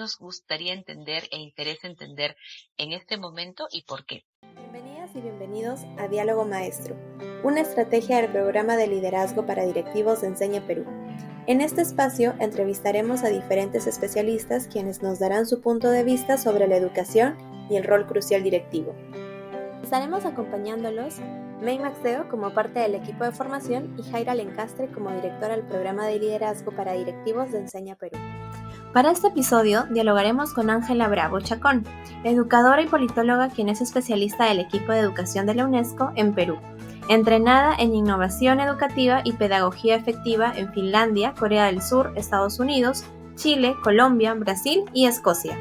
nos gustaría entender e interesa entender en este momento y por qué. Bienvenidas y bienvenidos a Diálogo Maestro, una estrategia del programa de liderazgo para directivos de Enseña Perú. En este espacio entrevistaremos a diferentes especialistas quienes nos darán su punto de vista sobre la educación y el rol crucial directivo. Estaremos acompañándolos May Maxdeo como parte del equipo de formación y Jaira Lencastre como directora del programa de liderazgo para directivos de Enseña Perú. Para este episodio dialogaremos con Ángela Bravo Chacón, educadora y politóloga quien es especialista del equipo de educación de la UNESCO en Perú, entrenada en innovación educativa y pedagogía efectiva en Finlandia, Corea del Sur, Estados Unidos, Chile, Colombia, Brasil y Escocia.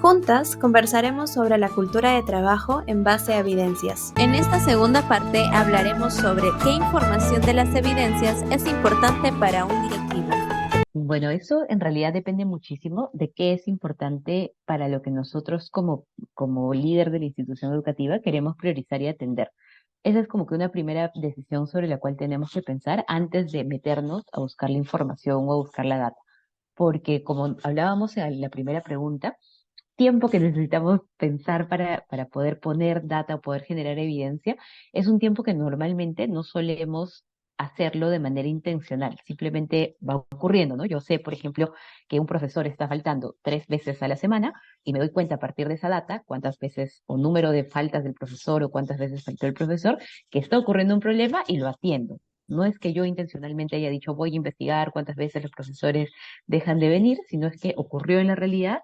Juntas conversaremos sobre la cultura de trabajo en base a evidencias. En esta segunda parte hablaremos sobre qué información de las evidencias es importante para un directivo. Bueno, eso en realidad depende muchísimo de qué es importante para lo que nosotros como líder de la institución educativa queremos priorizar y atender. Esa es como que una primera decisión sobre la cual tenemos que pensar antes de meternos a buscar la información o a buscar la data. Porque como hablábamos en la primera pregunta, tiempo que necesitamos pensar para poder poner data o poder generar evidencia, es un tiempo que normalmente no solemos hacerlo de manera intencional, simplemente va ocurriendo, ¿no? Yo sé, por ejemplo, que un profesor está faltando 3 veces a la semana y me doy cuenta a partir de esa data cuántas veces o número de faltas del profesor o cuántas veces faltó el profesor, que está ocurriendo un problema y lo atiendo. No es que yo intencionalmente haya dicho voy a investigar cuántas veces los profesores dejan de venir, sino es que ocurrió en la realidad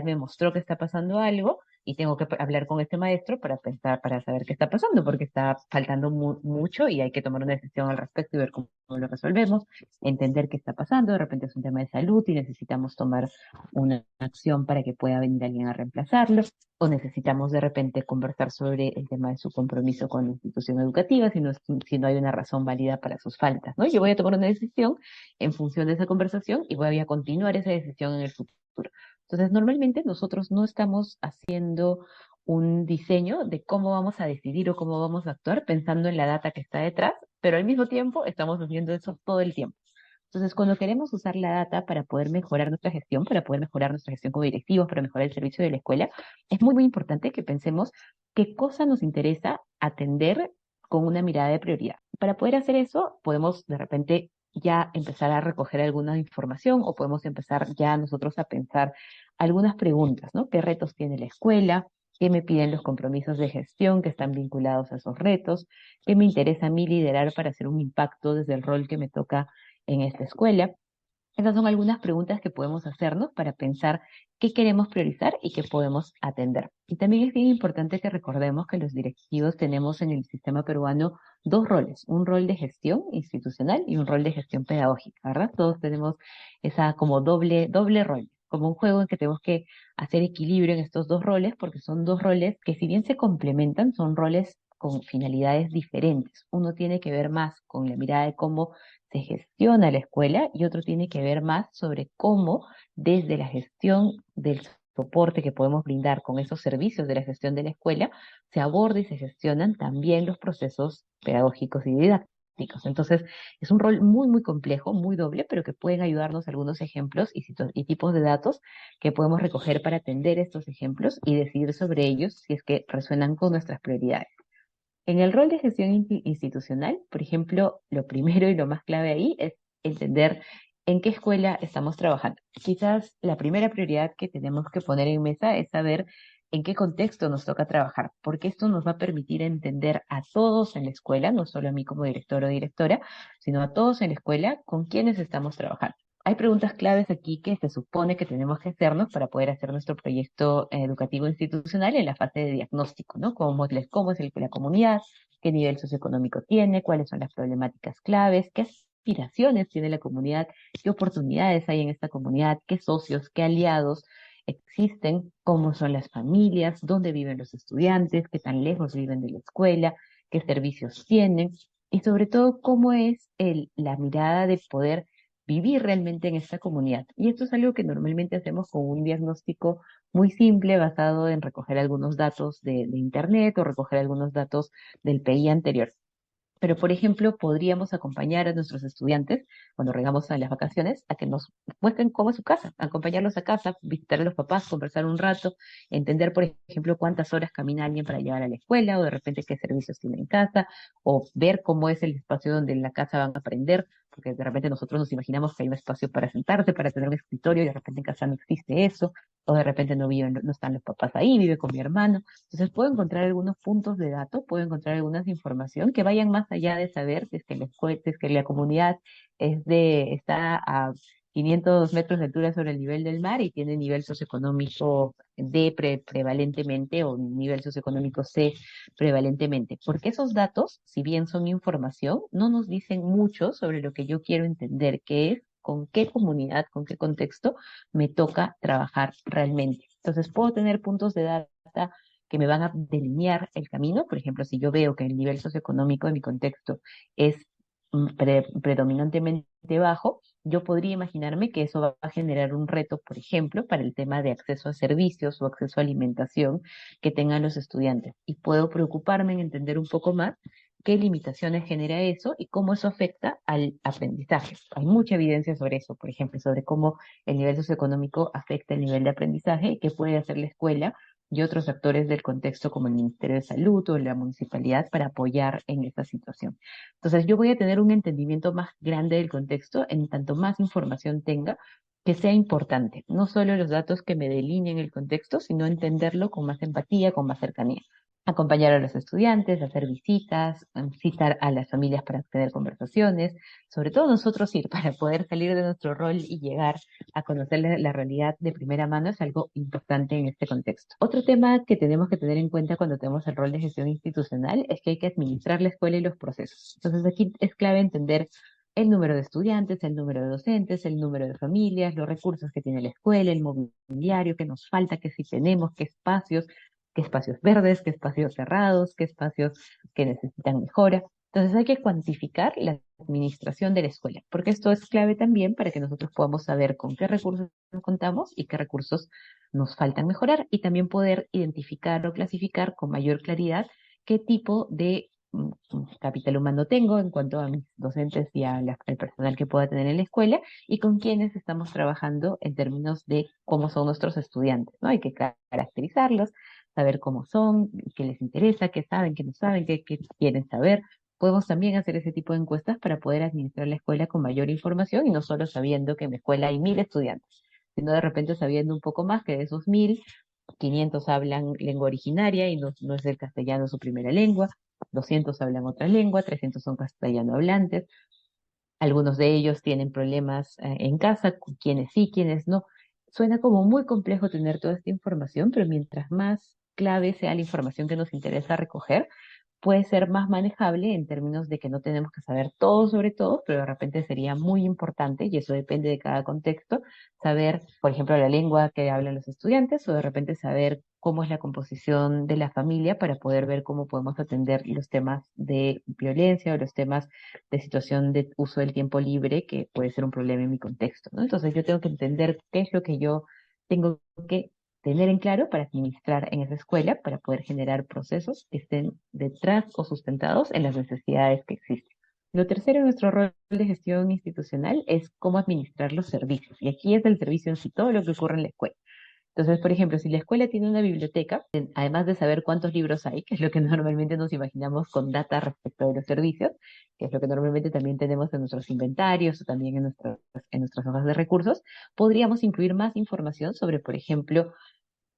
me mostró que está pasando algo y tengo que hablar con este maestro para pensar, para saber qué está pasando, porque está faltando mucho y hay que tomar una decisión al respecto y ver cómo lo resolvemos, entender qué está pasando, de repente es un tema de salud y necesitamos tomar una acción para que pueda venir alguien a reemplazarlo, o necesitamos de repente conversar sobre el tema de su compromiso con la institución educativa, si no hay una razón válida para sus faltas, ¿no? Yo voy a tomar una decisión en función de esa conversación y voy a continuar esa decisión en el futuro. Entonces, normalmente nosotros no estamos haciendo un diseño de cómo vamos a decidir o cómo vamos a actuar pensando en la data que está detrás, pero al mismo tiempo estamos haciendo eso todo el tiempo. Entonces, cuando queremos usar la data para poder mejorar nuestra gestión, para poder mejorar nuestra gestión como directivos, para mejorar el servicio de la escuela, es muy, muy importante que pensemos qué cosa nos interesa atender con una mirada de prioridad. Para poder hacer eso, podemos de repente ya empezar a recoger alguna información o podemos empezar ya nosotros a pensar algunas preguntas, ¿no? ¿Qué retos tiene la escuela? ¿Qué me piden los compromisos de gestión que están vinculados a esos retos? ¿Qué me interesa a mí liderar para hacer un impacto desde el rol que me toca en esta escuela? Esas son algunas preguntas que podemos hacernos para pensar qué queremos priorizar y qué podemos atender. Y también es bien importante que recordemos que los directivos tenemos en el sistema peruano dos roles, un rol de gestión institucional y un rol de gestión pedagógica, ¿verdad? Todos tenemos esa como doble rol, como un juego en que tenemos que hacer equilibrio en estos dos roles, porque son dos roles que si bien se complementan, son roles con finalidades diferentes. Uno tiene que ver más con la mirada de cómo se gestiona la escuela y otro tiene que ver más sobre cómo desde la gestión del soporte que podemos brindar con esos servicios de la gestión de la escuela, se aborda y se gestionan también los procesos pedagógicos y didácticos. Entonces, es un rol muy, muy complejo, muy doble, pero que pueden ayudarnos algunos ejemplos y tipos de datos que podemos recoger para atender estos ejemplos y decidir sobre ellos si es que resuenan con nuestras prioridades. En el rol de gestión institucional, por ejemplo, lo primero y lo más clave ahí es entender en qué escuela estamos trabajando. Quizás la primera prioridad que tenemos que poner en mesa es saber en qué contexto nos toca trabajar, porque esto nos va a permitir entender a todos en la escuela, no solo a mí como director o directora, sino a todos en la escuela con quienes estamos trabajando. Hay preguntas claves aquí que se supone que tenemos que hacernos para poder hacer nuestro proyecto educativo institucional en la fase de diagnóstico, ¿no? Cómo es la comunidad, qué nivel socioeconómico tiene, cuáles son las problemáticas claves, qué aspiraciones tiene la comunidad, qué oportunidades hay en esta comunidad, qué socios, qué aliados existen, cómo son las familias, dónde viven los estudiantes, qué tan lejos viven de la escuela, qué servicios tienen y sobre todo cómo es la mirada de poder vivir realmente en esta comunidad. Y esto es algo que normalmente hacemos con un diagnóstico muy simple basado en recoger algunos datos de Internet o recoger algunos datos del PI anterior. Pero, por ejemplo, podríamos acompañar a nuestros estudiantes cuando regamos a las vacaciones a que nos muestren cómo es su casa, acompañarlos a casa, visitar a los papás, conversar un rato, entender, por ejemplo, cuántas horas camina alguien para llegar a la escuela o de repente qué servicios tiene en casa o ver cómo es el espacio donde en la casa van a aprender, porque de repente nosotros nos imaginamos que hay un espacio para sentarse, para tener un escritorio y de repente en casa no existe eso, o de repente no viven, no están los papás ahí, vive con mi hermano. Entonces puedo encontrar algunos puntos de datos, puedo encontrar algunas información que vayan más allá de saber si es que si es que la comunidad está a 500 metros de altura sobre el nivel del mar y tiene nivel socioeconómico prevalentemente o nivel socioeconómico C prevalentemente. Porque esos datos, si bien son información, no nos dicen mucho sobre lo que yo quiero entender, que es con qué comunidad, con qué contexto me toca trabajar realmente. Entonces puedo tener puntos de data que me van a delinear el camino. Por ejemplo, si yo veo que el nivel socioeconómico de mi contexto es predominantemente bajo, yo podría imaginarme que eso va a generar un reto, por ejemplo, para el tema de acceso a servicios o acceso a alimentación que tengan los estudiantes. Y puedo preocuparme en entender un poco más qué limitaciones genera eso y cómo eso afecta al aprendizaje. Hay mucha evidencia sobre eso, por ejemplo, sobre cómo el nivel socioeconómico afecta el nivel de aprendizaje y qué puede hacer la escuela y otros actores del contexto como el Ministerio de Salud o la municipalidad para apoyar en esta situación. Entonces, yo voy a tener un entendimiento más grande del contexto en tanto más información tenga que sea importante, no solo los datos que me delineen el contexto, sino entenderlo con más empatía, con más cercanía. Acompañar a los estudiantes, hacer visitas, citar a las familias para tener conversaciones, sobre todo nosotros ir para poder salir de nuestro rol y llegar a conocer la realidad de primera mano es algo importante en este contexto. Otro tema que tenemos que tener en cuenta cuando tenemos el rol de gestión institucional es que hay que administrar la escuela y los procesos. Entonces aquí es clave entender el número de estudiantes, el número de docentes, el número de familias, los recursos que tiene la escuela, el mobiliario, qué nos falta, qué sí tenemos, qué espacios verdes, qué espacios cerrados, qué espacios que necesitan mejora. Entonces hay que cuantificar la administración de la escuela, porque esto es clave también para que nosotros podamos saber con qué recursos contamos y qué recursos nos faltan mejorar y también poder identificar o clasificar con mayor claridad qué tipo de capital humano tengo en cuanto a mis docentes y al personal que pueda tener en la escuela y con quiénes estamos trabajando en términos de cómo son nuestros estudiantes, ¿no? Hay que caracterizarlos, saber cómo son, qué les interesa, qué saben, qué no saben, qué quieren saber. Podemos también hacer ese tipo de encuestas para poder administrar la escuela con mayor información y no solo sabiendo que en mi escuela hay 1000 estudiantes, sino de repente sabiendo un poco más que de esos 1000, 500 hablan lengua originaria y no es el castellano su primera lengua, 200 hablan otra lengua, 300 son castellano hablantes, algunos de ellos tienen problemas en casa, quienes sí, quienes no. Suena como muy complejo tener toda esta información, pero mientras más clave sea la información que nos interesa recoger, puede ser más manejable en términos de que no tenemos que saber todo sobre todo, pero de repente sería muy importante, y eso depende de cada contexto, saber, por ejemplo, la lengua que hablan los estudiantes o de repente saber cómo es la composición de la familia para poder ver cómo podemos atender los temas de violencia o los temas de situación de uso del tiempo libre que puede ser un problema en mi contexto, ¿no? Entonces yo tengo que entender qué es lo que yo tengo que tener en claro para administrar en esa escuela, para poder generar procesos que estén detrás o sustentados en las necesidades que existen. Lo tercero en nuestro rol de gestión institucional es cómo administrar los servicios. Y aquí es el servicio en sí, todo lo que ocurre en la escuela. Entonces, por ejemplo, si la escuela tiene una biblioteca, además de saber cuántos libros hay, que es lo que normalmente nos imaginamos con data respecto de los servicios, que es lo que normalmente también tenemos en nuestros inventarios o también en nuestras hojas de recursos, podríamos incluir más información sobre, por ejemplo,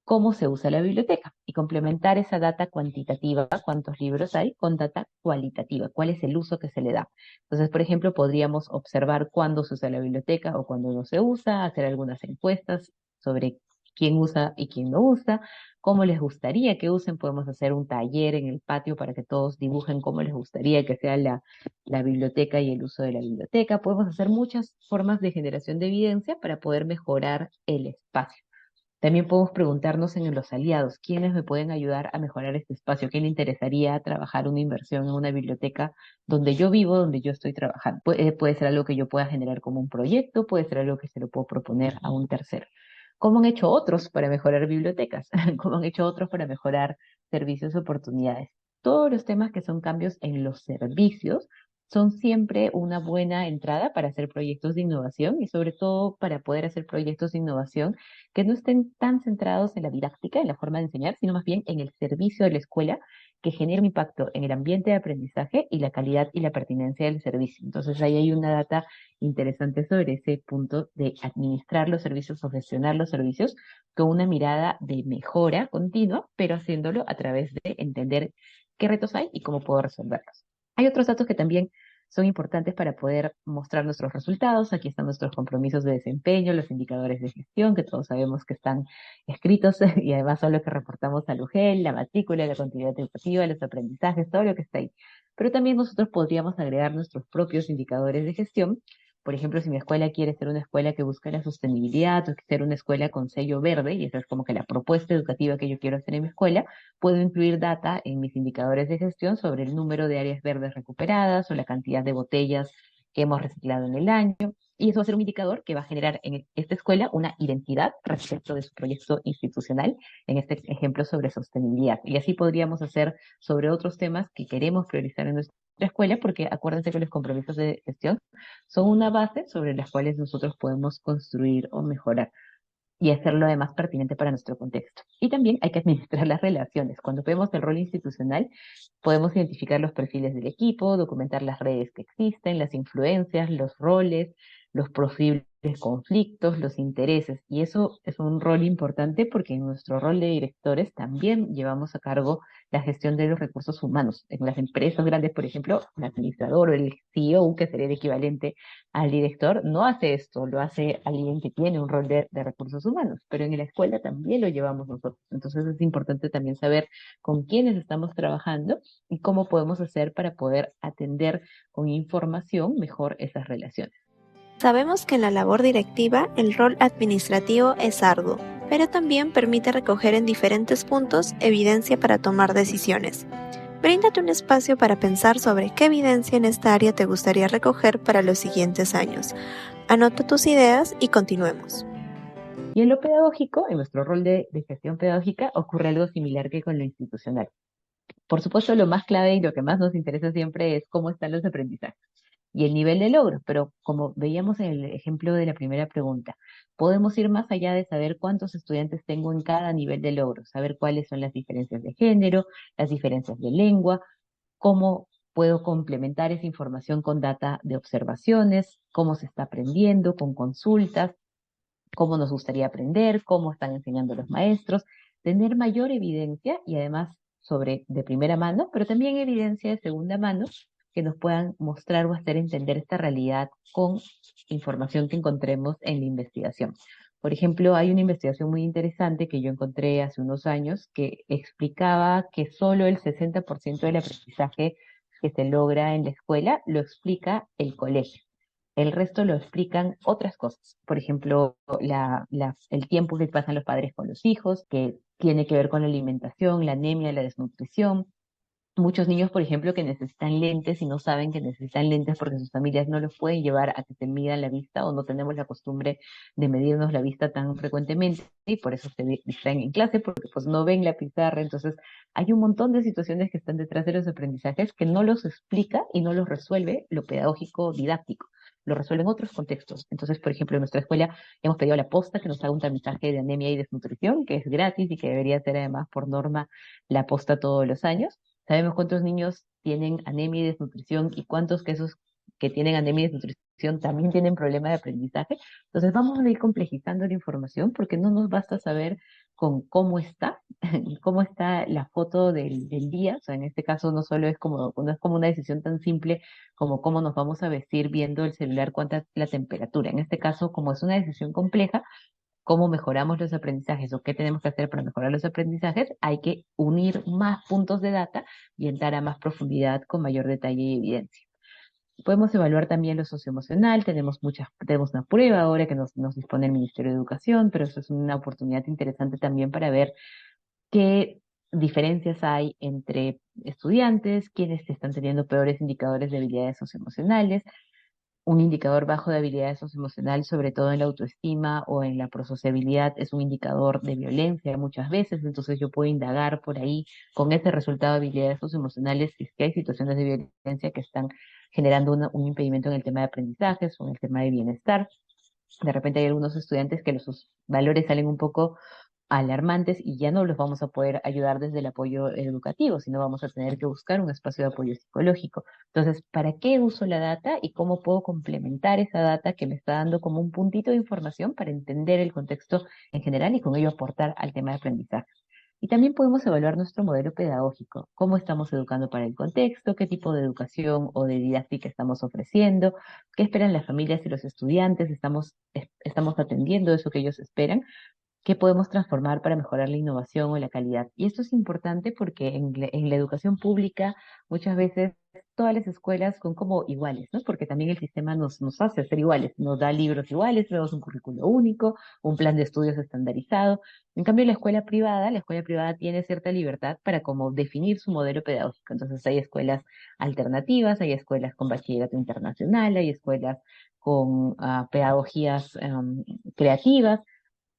cómo se usa la biblioteca y complementar esa data cuantitativa, cuántos libros hay, con data cualitativa, cuál es el uso que se le da. Entonces, por ejemplo, podríamos observar cuándo se usa la biblioteca o cuándo no se usa, hacer algunas encuestas sobre quién usa y quién no usa, cómo les gustaría que usen. Podemos hacer un taller en el patio para que todos dibujen cómo les gustaría que sea la biblioteca y el uso de la biblioteca. Podemos hacer muchas formas de generación de evidencia para poder mejorar el espacio. También podemos preguntarnos en los aliados, ¿quiénes me pueden ayudar a mejorar este espacio? ¿Quién le interesaría trabajar una inversión en una biblioteca donde yo vivo, donde yo estoy trabajando? Puede ser algo que yo pueda generar como un proyecto, puede ser algo que se lo puedo proponer a un tercero. ¿Cómo han hecho otros para mejorar bibliotecas? ¿Cómo han hecho otros para mejorar servicios y oportunidades? todos los temas que son cambios en los servicios son siempre una buena entrada para hacer proyectos de innovación y sobre todo para poder hacer proyectos de innovación que no estén tan centrados en la didáctica, en la forma de enseñar, sino más bien en el servicio de la escuela que genera un impacto en el ambiente de aprendizaje y la calidad y la pertinencia del servicio. Entonces ahí hay una data interesante sobre ese punto de administrar los servicios o gestionar los servicios con una mirada de mejora continua, pero haciéndolo a través de entender qué retos hay y cómo puedo resolverlos. Hay otros datos que también son importantes para poder mostrar nuestros resultados. Aquí están nuestros compromisos de desempeño, los indicadores de gestión, que todos sabemos que están escritos y además son lo que reportamos al UGEL, la matrícula, la continuidad educativa, los aprendizajes, todo lo que está ahí. Pero también nosotros podríamos agregar nuestros propios indicadores de gestión. Por ejemplo, si mi escuela quiere ser una escuela que busca la sostenibilidad o ser una escuela con sello verde, y esa es como que la propuesta educativa que yo quiero hacer en mi escuela, puedo incluir data en mis indicadores de gestión sobre el número de áreas verdes recuperadas o la cantidad de botellas que hemos reciclado en el año. Y eso va a ser un indicador que va a generar en esta escuela una identidad respecto de su proyecto institucional, en este ejemplo sobre sostenibilidad. Y así podríamos hacer sobre otros temas que queremos priorizar en nuestra escuela, porque acuérdense que los compromisos de gestión son una base sobre las cuales nosotros podemos construir o mejorar y hacerlo además pertinente para nuestro contexto. Y también hay que administrar las relaciones. Cuando vemos el rol institucional, podemos identificar los perfiles del equipo, documentar las redes que existen, las influencias, los roles, los posibles conflictos, los intereses. Y eso es un rol importante porque en nuestro rol de directores también llevamos a cargo la gestión de los recursos humanos. En las empresas grandes, por ejemplo, el administrador o el CEO, que sería el equivalente al director, no hace esto, lo hace alguien que tiene un rol de recursos humanos, pero en la escuela también lo llevamos nosotros. Entonces es importante también saber con quiénes estamos trabajando y cómo podemos hacer para poder atender con información mejor esas relaciones. Sabemos que en la labor directiva el rol administrativo es arduo, pero también permite recoger en diferentes puntos evidencia para tomar decisiones. Bríndate un espacio para pensar sobre qué evidencia en esta área te gustaría recoger para los siguientes años. Anota tus ideas y continuemos. Y en lo pedagógico, en nuestro rol de gestión pedagógica, ocurre algo similar que con lo institucional. Por supuesto, lo más clave y lo que más nos interesa siempre es cómo están los aprendizajes y el nivel de logro, pero como veíamos en el ejemplo de la primera pregunta, podemos ir más allá de saber cuántos estudiantes tengo en cada nivel de logro, saber cuáles son las diferencias de género, las diferencias de lengua, cómo puedo complementar esa información con data de observaciones, cómo se está aprendiendo, con consultas, cómo nos gustaría aprender, cómo están enseñando los maestros, tener mayor evidencia y además sobre de primera mano, pero también evidencia de segunda mano que nos puedan mostrar o hacer entender esta realidad con información que encontremos en la investigación. Por ejemplo, hay una investigación muy interesante que yo encontré hace unos años que explicaba que solo el 60% del aprendizaje que se logra en la escuela lo explica el colegio. El resto lo explican otras cosas. Por ejemplo, el tiempo que pasan los padres con los hijos, que tiene que ver con la alimentación, la anemia, la desnutrición. Muchos niños, por ejemplo, que necesitan lentes y no saben que necesitan lentes porque sus familias no los pueden llevar a que se midan la vista o no tenemos la costumbre de medirnos la vista tan frecuentemente y por eso se distraen en clase porque pues no ven la pizarra. Entonces hay un montón de situaciones que están detrás de los aprendizajes que no los explica y no los resuelve lo pedagógico didáctico. Lo resuelven otros contextos. Entonces, por ejemplo, en nuestra escuela hemos pedido a la posta que nos haga un tamizaje de anemia y desnutrición, que es gratis y que debería ser además por norma la posta todos los años. Sabemos cuántos niños tienen anemia y desnutrición y cuántos que esos que tienen anemia y desnutrición también tienen problemas de aprendizaje. Entonces vamos a ir complejizando la información porque no nos basta saber con cómo está, cómo está la foto del día. O sea, en este caso no solo es como, no es como una decisión tan simple como cómo nos vamos a vestir viendo el celular, cuánta es la temperatura. En este caso, como es una decisión compleja, cómo mejoramos los aprendizajes o qué tenemos que hacer para mejorar los aprendizajes, hay que unir más puntos de data y entrar a más profundidad con mayor detalle y evidencia. Podemos evaluar también lo socioemocional, tenemos una prueba ahora que nos dispone el Ministerio de Educación, pero eso es una oportunidad interesante también para ver qué diferencias hay entre estudiantes, quienes están teniendo peores indicadores de habilidades socioemocionales, un indicador bajo de habilidades socioemocionales, sobre todo en la autoestima o en la prosociabilidad, es un indicador de violencia muchas veces, entonces yo puedo indagar por ahí con ese resultado de habilidades socioemocionales si es que hay situaciones de violencia que están generando un impedimento en el tema de aprendizajes o en el tema de bienestar. De repente hay algunos estudiantes que sus valores salen un poco alarmantes y ya no los vamos a poder ayudar desde el apoyo educativo, sino vamos a tener que buscar un espacio de apoyo psicológico. Entonces, ¿para qué uso la data y cómo puedo complementar esa data que me está dando como un puntito de información para entender el contexto en general y con ello aportar al tema de aprendizaje? Y también podemos evaluar nuestro modelo pedagógico, cómo estamos educando para el contexto, qué tipo de educación o de didáctica estamos ofreciendo, qué esperan las familias y los estudiantes, estamos atendiendo eso que ellos esperan, qué podemos transformar para mejorar la innovación o la calidad. Y esto es importante porque en la educación pública muchas veces todas las escuelas son como iguales, ¿no? Porque también el sistema nos hace ser iguales, nos da libros iguales, tenemos un currículo único, un plan de estudios estandarizado. En cambio, la escuela privada tiene cierta libertad para como definir su modelo pedagógico. Entonces hay escuelas alternativas, hay escuelas con bachillerato internacional, hay escuelas con pedagogías creativas,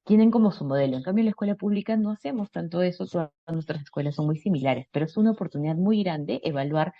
tienen como su modelo. En cambio, en la escuela pública no hacemos tanto eso, todas nuestras escuelas son muy similares, pero es una oportunidad muy grande evaluar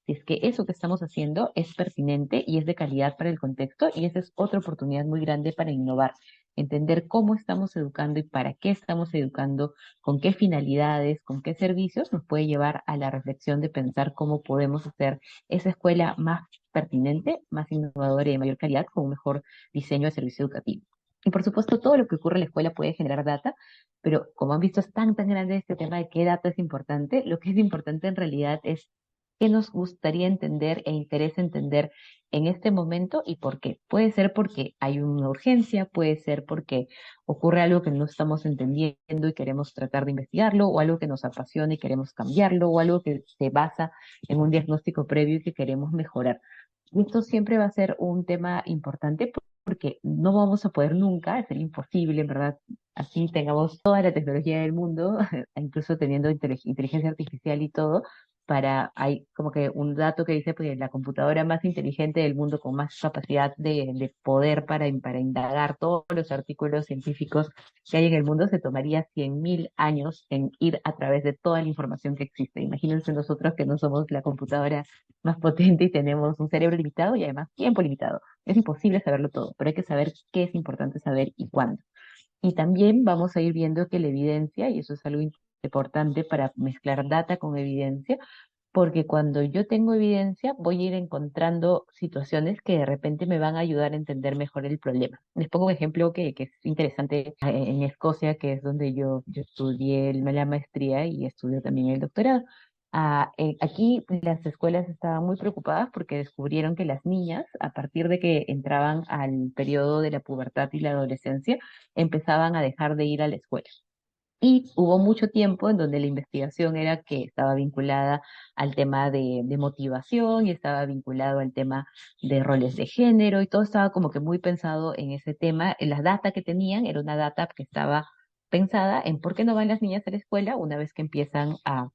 si es que eso que estamos haciendo es pertinente y es de calidad para el contexto, y esa es otra oportunidad muy grande para innovar, entender cómo estamos educando y para qué estamos educando, con qué finalidades, con qué servicios, nos puede llevar a la reflexión de pensar cómo podemos hacer esa escuela más pertinente, más innovadora y de mayor calidad, con un mejor diseño de servicio educativo. Y por supuesto, todo lo que ocurre en la escuela puede generar data, pero como han visto, es tan grande este tema de qué data es importante. Lo que es importante en realidad es qué nos gustaría entender e interesa entender en este momento y por qué. Puede ser porque hay una urgencia, puede ser porque ocurre algo que no estamos entendiendo y queremos tratar de investigarlo, o algo que nos apasiona y queremos cambiarlo, o algo que se basa en un diagnóstico previo y que queremos mejorar. Y esto siempre va a ser un tema importante porque no vamos a poder nunca, es imposible, en verdad, así tengamos toda la tecnología del mundo, incluso teniendo inteligencia artificial y todo, hay como que un dato que dice, pues la computadora más inteligente del mundo con más capacidad de poder para indagar todos los artículos científicos que hay en el mundo, se tomaría 100.000 años en ir a través de toda la información que existe. Imagínense nosotros que no somos la computadora más potente y tenemos un cerebro limitado y además tiempo limitado. Es imposible saberlo todo, pero hay que saber qué es importante saber y cuándo. Y también vamos a ir viendo que la evidencia, y eso es algo importante para mezclar data con evidencia, porque cuando yo tengo evidencia voy a ir encontrando situaciones que de repente me van a ayudar a entender mejor el problema. Les pongo un ejemplo que es interesante en Escocia, que es donde yo estudié la maestría y estudio también el doctorado. Aquí las escuelas estaban muy preocupadas porque descubrieron que las niñas, a partir de que entraban al periodo de la pubertad y la adolescencia, empezaban a dejar de ir a la escuela. Y hubo mucho tiempo en donde la investigación era que estaba vinculada al tema de motivación y estaba vinculado al tema de roles de género y todo estaba como que muy pensado en ese tema. La data que tenían era una data que estaba pensada en por qué no van las niñas a la escuela una vez que empiezan a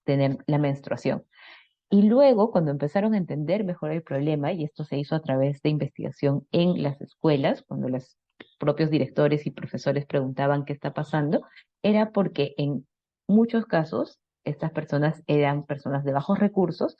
tener la menstruación. Y luego, cuando empezaron a entender mejor el problema, y esto se hizo a través de investigación en las escuelas, cuando los propios directores y profesores preguntaban qué está pasando, era porque en muchos casos estas personas eran personas de bajos recursos,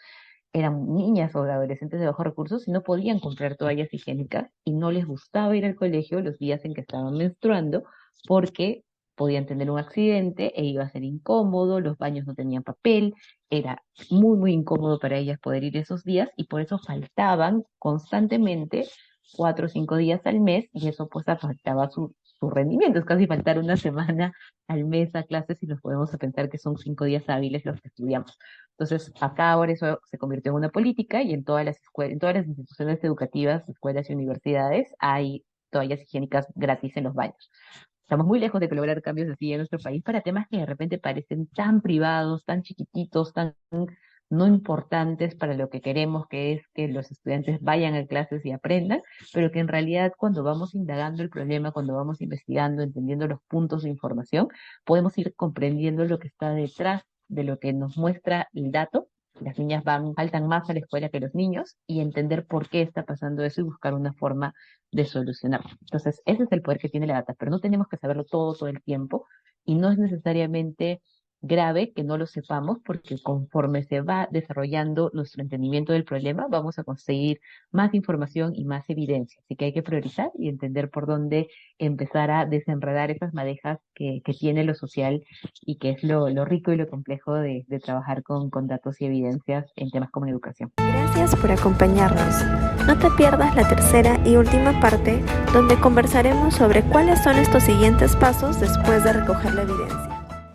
eran niñas o adolescentes de bajos recursos y no podían comprar toallas higiénicas y no les gustaba ir al colegio los días en que estaban menstruando porque podían tener un accidente e iba a ser incómodo, los baños no tenían papel, era muy incómodo para ellas poder ir esos días y por eso faltaban constantemente 4 o 5 días al mes y eso pues afectaba su rendimiento. Es casi faltar una semana al mes a clases y nos podemos pensar que son 5 días hábiles los que estudiamos. Entonces, acá ahora eso se convirtió en una política y en todas las escuelas, en todas las instituciones educativas, escuelas y universidades hay toallas higiénicas gratis en los baños. Estamos muy lejos de lograr cambios así en nuestro país para temas que de repente parecen tan privados, tan chiquititos, tan no importantes para lo que queremos, que es que los estudiantes vayan a clases y aprendan, pero que en realidad cuando vamos indagando el problema, cuando vamos investigando, entendiendo los puntos de información, podemos ir comprendiendo lo que está detrás de lo que nos muestra el dato las niñas faltan más a la escuela que los niños y entender por qué está pasando eso y buscar una forma de solucionarlo. Entonces, ese es el poder que tiene la data, pero no tenemos que saberlo todo el tiempo y no es necesariamente grave que no lo sepamos porque conforme se va desarrollando nuestro entendimiento del problema, vamos a conseguir más información y más evidencia. Así que hay que priorizar y entender por dónde empezar a desenredar esas madejas que tiene lo social y que es lo rico y lo complejo de trabajar con datos y evidencias en temas como la educación. Gracias por acompañarnos. No te pierdas la tercera y última parte donde conversaremos sobre cuáles son estos siguientes pasos después de recoger la evidencia.